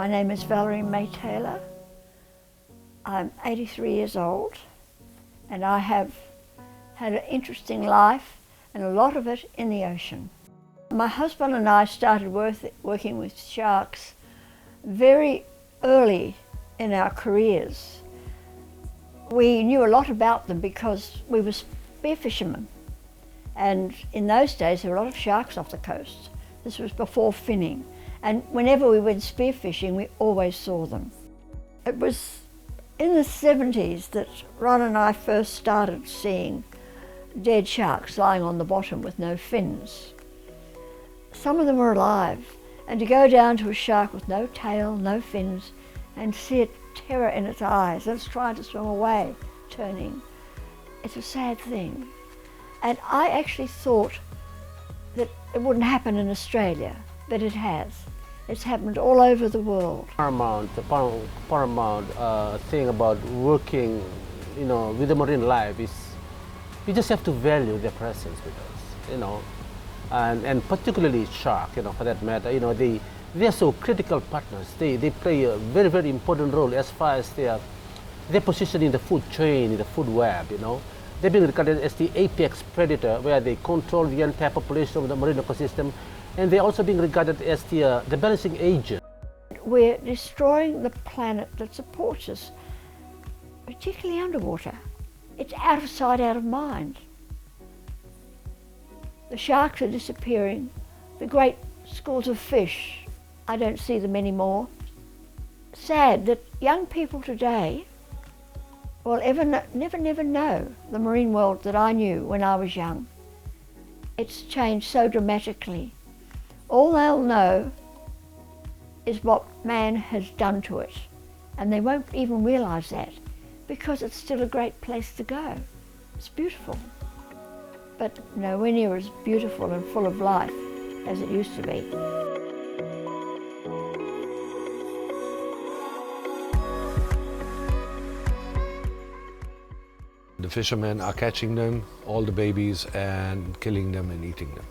My name is Valerie May Taylor. I'm 83 years old and I have had an interesting life and a lot of it in the ocean. My husband and I started working with sharks very early in our careers. We knew a lot about them because we were spear fishermen, and in those days there were a lot of sharks off the coast. This was before finning, and whenever we went spear fishing we always saw them. It was in the 70s that Ron and I first started seeing dead sharks lying on the bottom with no fins. Some of them were alive, and to go down to a shark with no tail, no fins, and see it terror in its eyes, and it's trying to swim away, turning. It's a sad thing. And I actually thought that it wouldn't happen in Australia, but it has. It's happened all over the world. Paramount thing about working, with the marine life is we just have to value their presence with us, and particularly shark, for that matter, they are so critical partners. They play a very, very important role as far as their position in the food chain, in the food web, They've been regarded as the apex predator, where they control the entire population of the marine ecosystem, and they're also being regarded as the balancing agent. We're destroying the planet that supports us, particularly underwater. It's out of sight, out of mind. The sharks are disappearing. The great schools of fish, I don't see them anymore. Sad that young people today will never know the marine world that I knew when I was young. It's changed so dramatically. All they'll know is what man has done to it, and they won't even realise that because it's still a great place to go. It's beautiful, but nowhere near as beautiful and full of life as it used to be. The fishermen are catching them, all the babies, and killing them and eating them.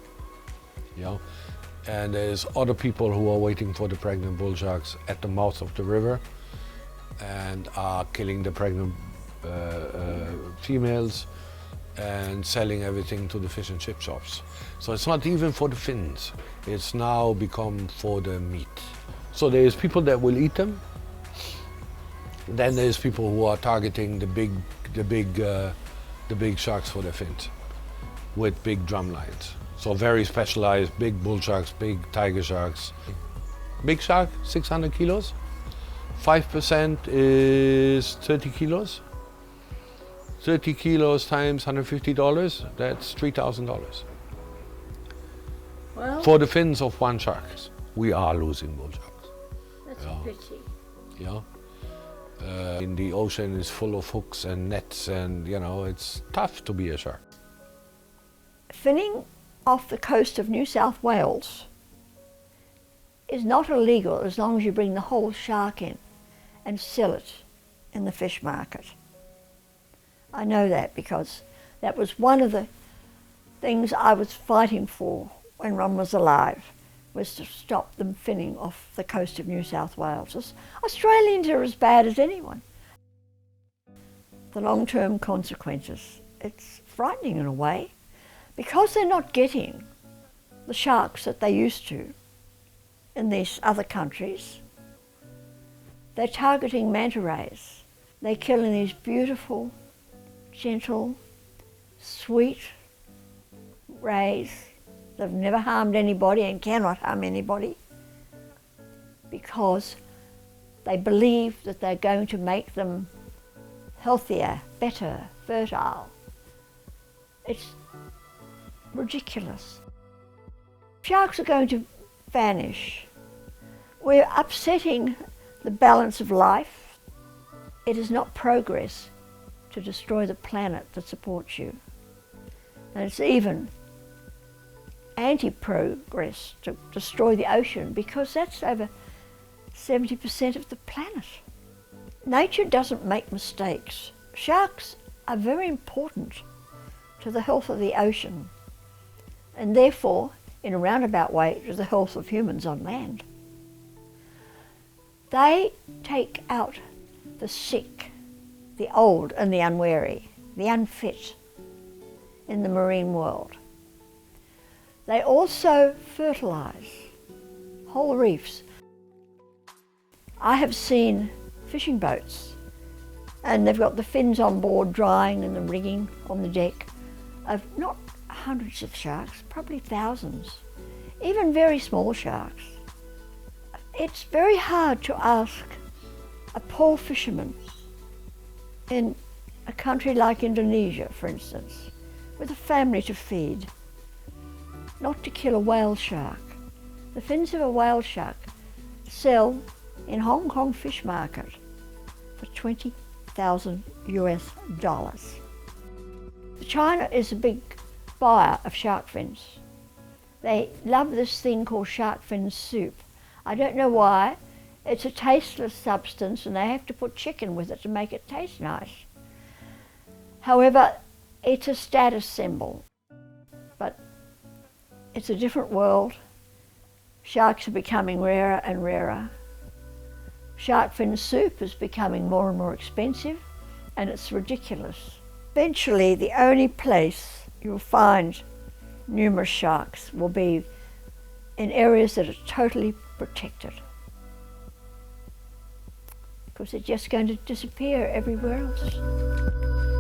And there's other people who are waiting for the pregnant bull sharks at the mouth of the river and are killing the pregnant females and selling everything to the fish and chip shops. So it's not even for the fins, it's now become for the meat. So there's people that will eat them. Then there's people who are targeting the big sharks for their fins with big drum lines. So very specialized, big bull sharks, big tiger sharks. Big shark, 600 kilos. 5% is 30 kilos. 30 kilos times $150, that's $3,000. Well, for the fins of one shark. We are losing bull sharks. That's a pity. In the ocean is full of hooks and nets, and it's tough to be a shark. Finning off the coast of New South Wales is not illegal as long as you bring the whole shark in and sell it in the fish market. I know that because that was one of the things I was fighting for when Ron was alive, was to stop them finning off the coast of New South Wales. Australians are as bad as anyone. The long-term consequences, it's frightening in a way, because they're not getting the sharks that they used to in these other countries. They're targeting manta rays. They're killing these beautiful, gentle, sweet rays that have never harmed anybody and cannot harm anybody, because they believe that they're going to make them healthier, better, fertile. It's ridiculous. Sharks are going to vanish. We're upsetting the balance of life. It is not progress to destroy the planet that supports you. And it's even anti-progress to destroy the ocean, because that's over 70% of the planet. Nature doesn't make mistakes. Sharks are very important to the health of the ocean, and therefore, in a roundabout way, to the health of humans on land. They take out the sick, the old and the unwary, the unfit in the marine world. They also fertilise whole reefs. I have seen fishing boats and they've got the fins on board drying and the rigging on the deck of not hundreds of sharks, probably thousands, even very small sharks. It's very hard to ask a poor fisherman in a country like Indonesia, for instance, with a family to feed, not to kill a whale shark. The fins of a whale shark sell in Hong Kong fish market for $20,000 US. China is a big buyer of shark fins. They love this thing called shark fin soup. I don't know why. It's a tasteless substance and they have to put chicken with it to make it taste nice. However, it's a status symbol, but it's a different world. Sharks are becoming rarer and rarer. Shark fin soup is becoming more and more expensive and it's ridiculous. Eventually, the only place you'll find numerous sharks will be in areas that are totally protected, because they're just going to disappear everywhere else.